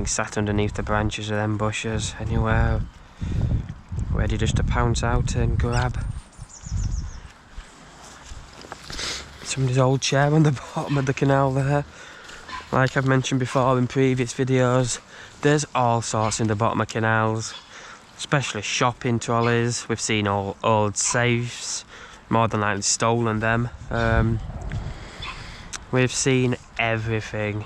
Sat underneath the branches of them bushes anywhere, ready just to pounce out and grab. Somebody's old chair on the bottom of the canal there. Like I've mentioned before in previous videos, there's all sorts in the bottom of canals, especially shopping trolleys. We've seen all old safes, more than likely stolen them. We've seen everything.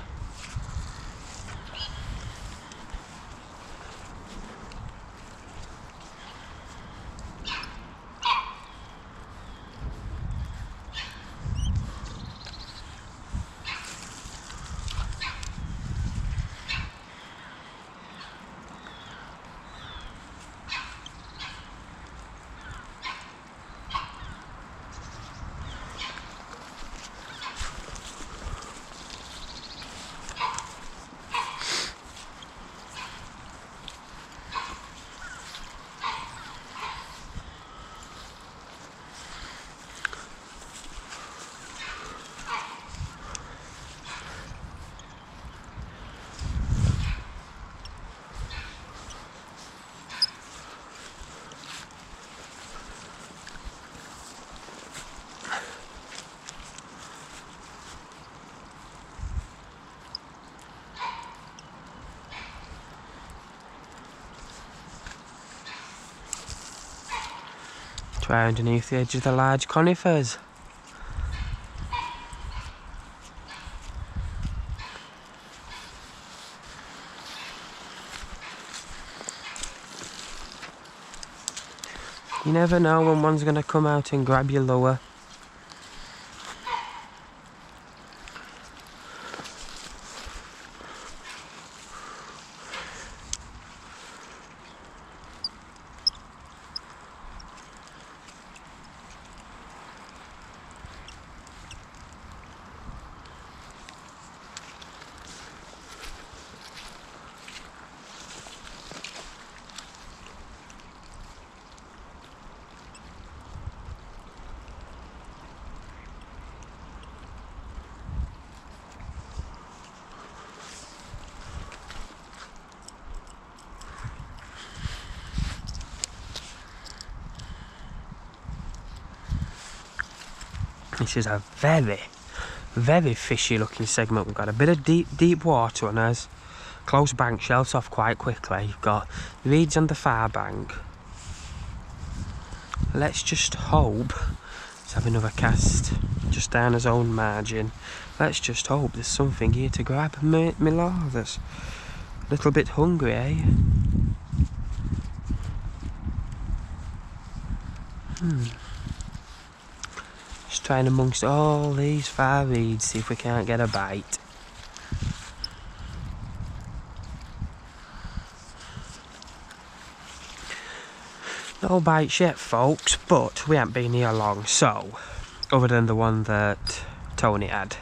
Try underneath the edge of the large conifers. You never know when one's going to come out and grab your lure. This is a very, very fishy looking segment. We've got a bit of deep water on us. Close bank shelves off quite quickly. You've got reeds on the far bank. Let's just hope. Let's have another cast just down his own margin. Let's just hope there's something here to grab. My lord, that's a little bit hungry, eh? Just trying amongst all these far reeds, see if we can't get a bite. No bites yet, folks, but we haven't been here long, so other than the one that Tony had,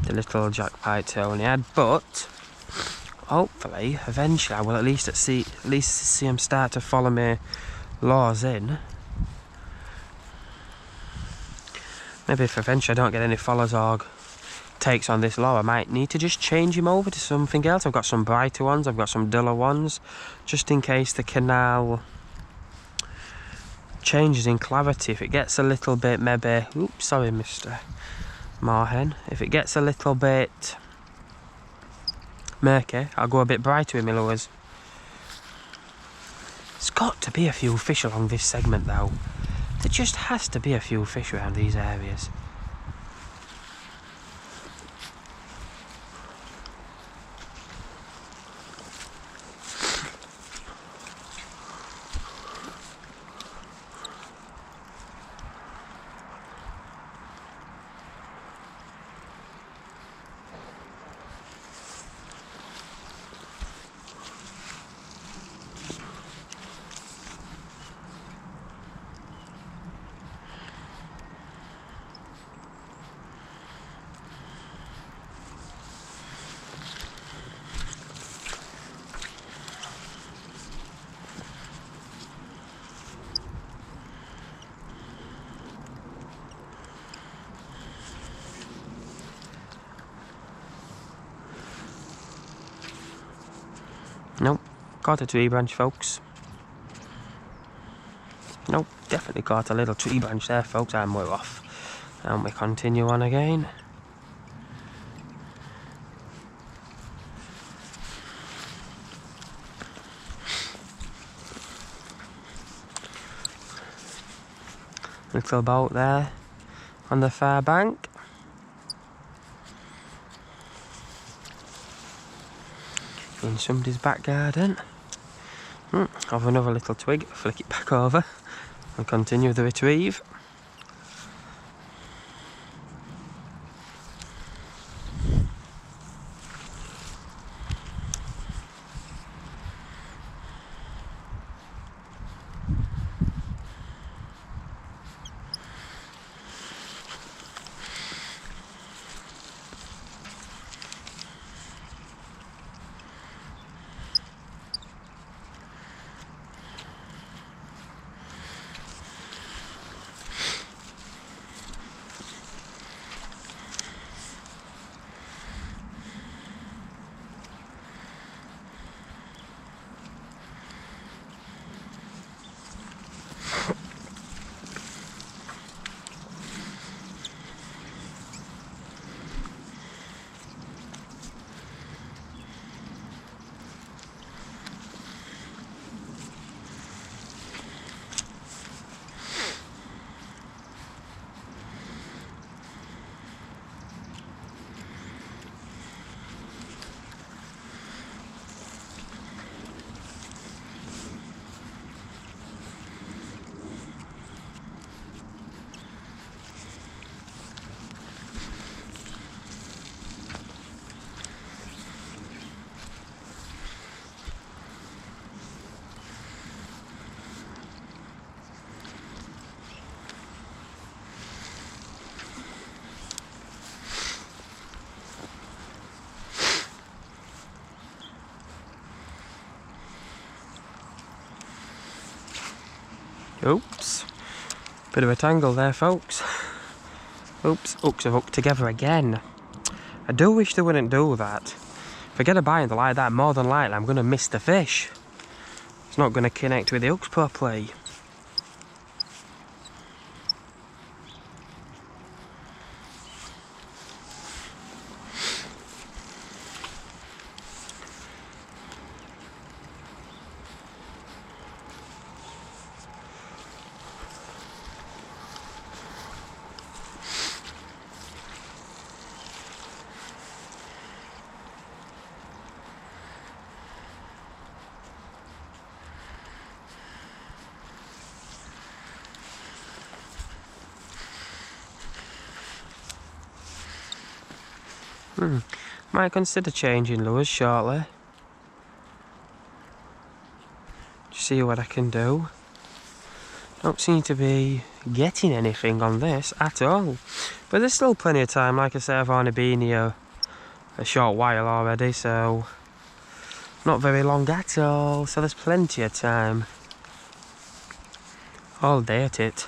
the little jack pike Tony had, but hopefully eventually I will at least see him start to follow me lures in. Maybe if eventually I don't get any follows or takes on this lure, I might need to just change him over to something else. I've got some brighter ones, I've got some duller ones, just in case the canal changes in clarity. If it gets a little bit, maybe, oops, sorry Mr. Moorhen, if it gets a little bit murky, I'll go a bit brighter with my lures. There's got to be a few fish along this segment though. There just has to be a few fish around these areas. Nope, caught a tree branch, folks. Nope, definitely caught a little tree branch there, folks. And we're off. And we continue on again. Little boat there on the far bank. In somebody's back garden. Have another little twig, flick it back over and continue the retrieve. Oops, bit of a tangle there, folks. Oops, hooks have hooked together again. I do wish they wouldn't do that. If I get a bind like that, more than likely I'm going to miss the fish. It's not going to connect with the hooks properly. Might consider changing lures shortly. Just see what I can do. Don't seem to be getting anything on this at all. But there's still plenty of time. Like I say, I've only been here a short while already, so not very long at all. So there's plenty of time. All day at it.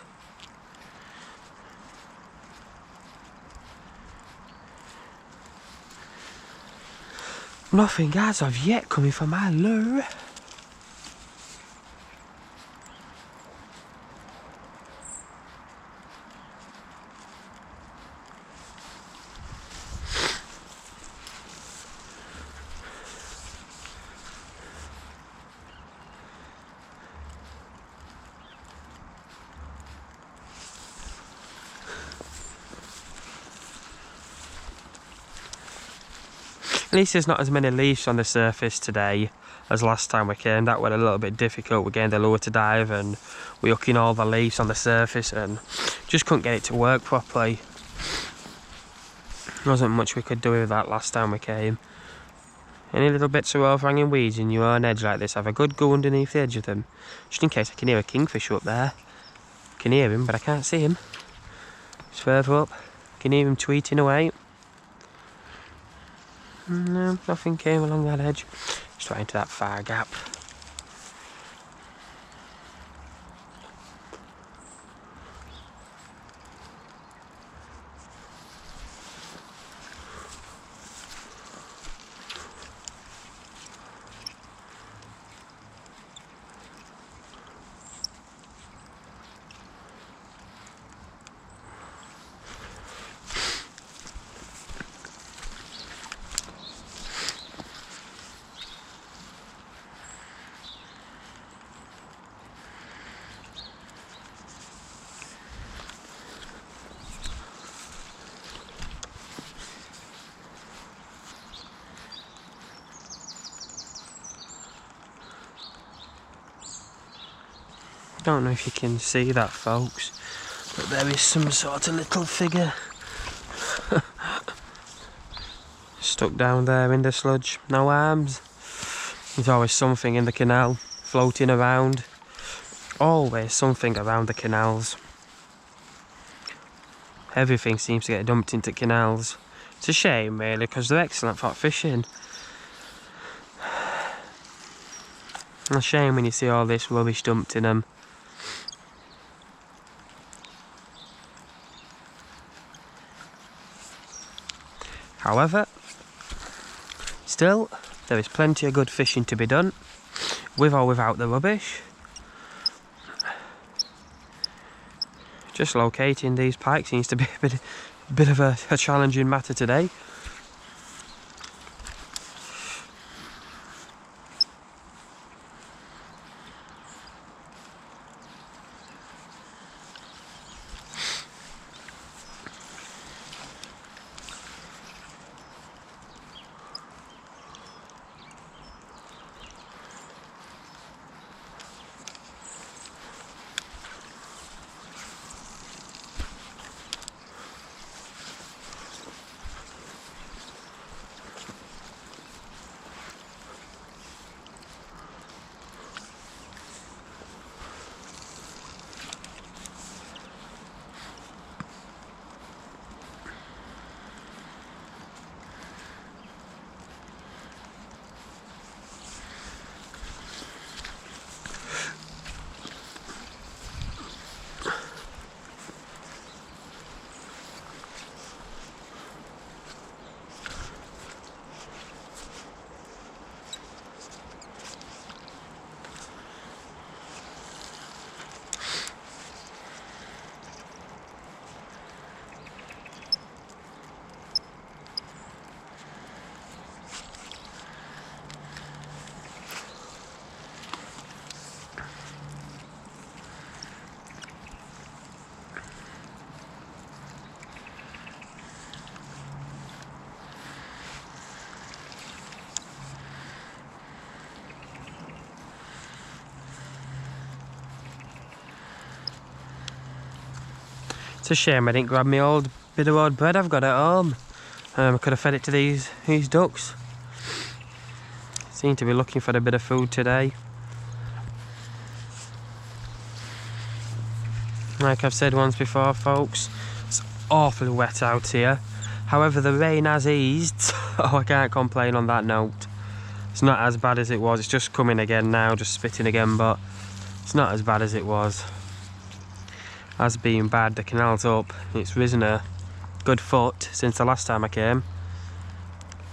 Nothing as of yet coming from my lure. At least there's not as many leaves on the surface today as last time we came. That went a little bit difficult. We're getting the lure to dive and we're hooking all the leaves on the surface and just couldn't get it to work properly. There wasn't much we could do with that last time we came. Any little bits of overhanging weeds in your own edge like this, have a good go underneath the edge of them. Just in case I can hear a kingfisher up there. I can hear him, but I can't see him. It's further up. I can hear him tweeting away. No, nothing came along that edge. Just right into that far gap. Don't know if you can see that, folks, but there is some sort of little figure stuck down there in the sludge. No arms. There's always something in the canal floating around. Always something around the canals. Everything seems to get dumped into canals. It's a shame, really, because they're excellent for fishing. A shame when you see all this rubbish dumped in them. However, still, there is plenty of good fishing to be done, with or without the rubbish. Just locating these pikes seems to be a bit of a challenging matter today. It's a shame I didn't grab my old bit of old bread I've got at home. I could have fed it to these ducks. Seem to be looking for a bit of food today. Like I've said once before, folks, it's awfully wet out here. However, the rain has eased, so I can't complain on that note. It's not as bad as it was. It's just coming again now, just spitting again, but it's not as bad as it was. As being bad, the canal's up. It's risen a good foot since the last time I came.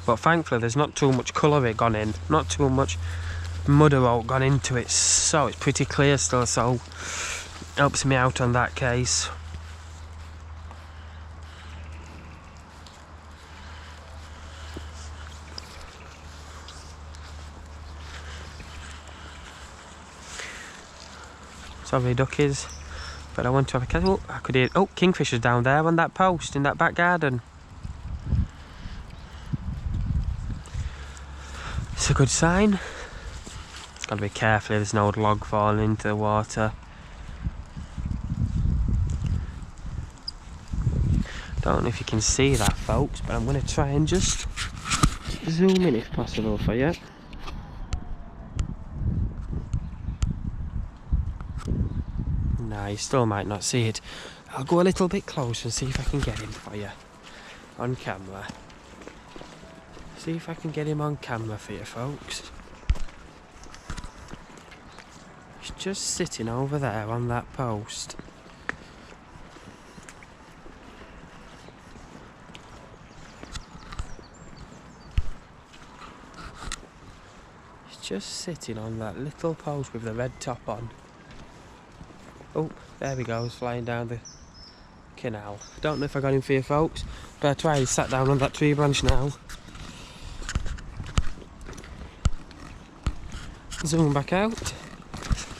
But thankfully there's not too much colour gone in, not too much mud or oat gone into it, so it's pretty clear still, so helps me out on that case. Sorry duckies, but I want to have a catch. Oh, I could hear, oh, kingfishers down there on that post in that back garden. It's a good sign. It's got to be careful, there's an old log falling into the water. Don't know if you can see that, folks, but I'm going to try and just zoom in if possible for you. Nah, you still might not see it. I'll go a little bit closer and see if I can get him for you on camera. See if I can get him on camera for you, folks. He's just sitting over there on that post. He's just sitting on that little post with the red top on. Oh, there he goes, flying down the canal. Don't know if I got him for you, folks, but I tried. He sat down on that tree branch now. Zoom back out,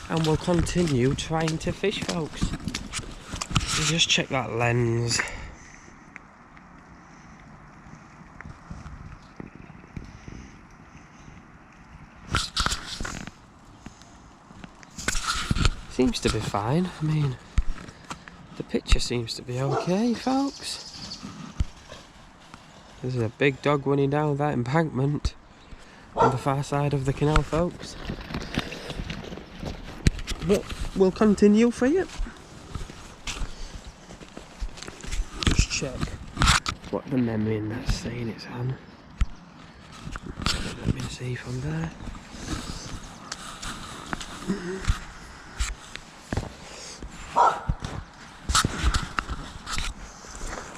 and we'll continue trying to fish, folks. So just check that lens. Seems to be fine. I mean, the picture seems to be okay, folks. There's a big dog running down that embankment on the far side of the canal, folks. But we'll continue for you. Just check what the memory in that's saying it's on. Let me see from there.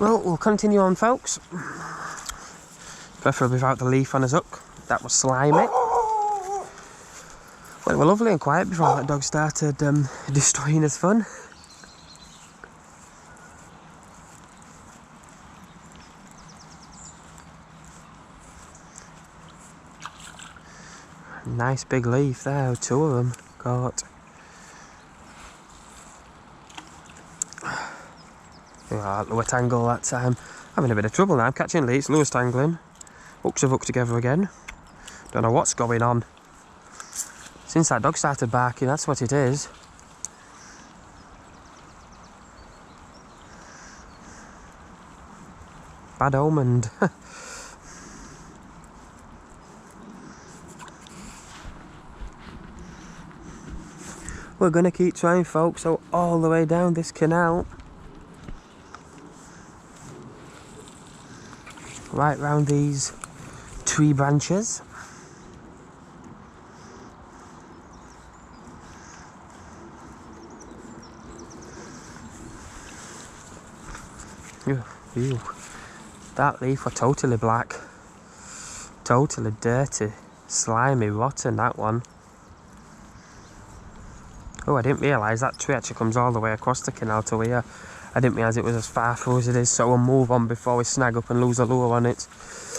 Well, we'll continue on, folks. Preferably without the leaf on his hook. That was slimy. Well, it was lovely and quiet before that dog started destroying his fun. Nice big leaf there, 2 of them caught. Oh, lure tangle that time. Having a bit of trouble now, catching leaks, lures tangling. Hooks have hooked together again. Don't know what's going on. Since that dog started barking, that's what it is. Bad omened. We're gonna keep trying, folks, so all the way down this canal. Right round these tree branches. Ew. That leaf was totally black. Totally dirty. Slimy, rotten, that one. Oh, I didn't realise that tree actually comes all the way across the canal to here. I didn't realise it was as far through as it is, so we'll move on before we snag up and lose a lure on it.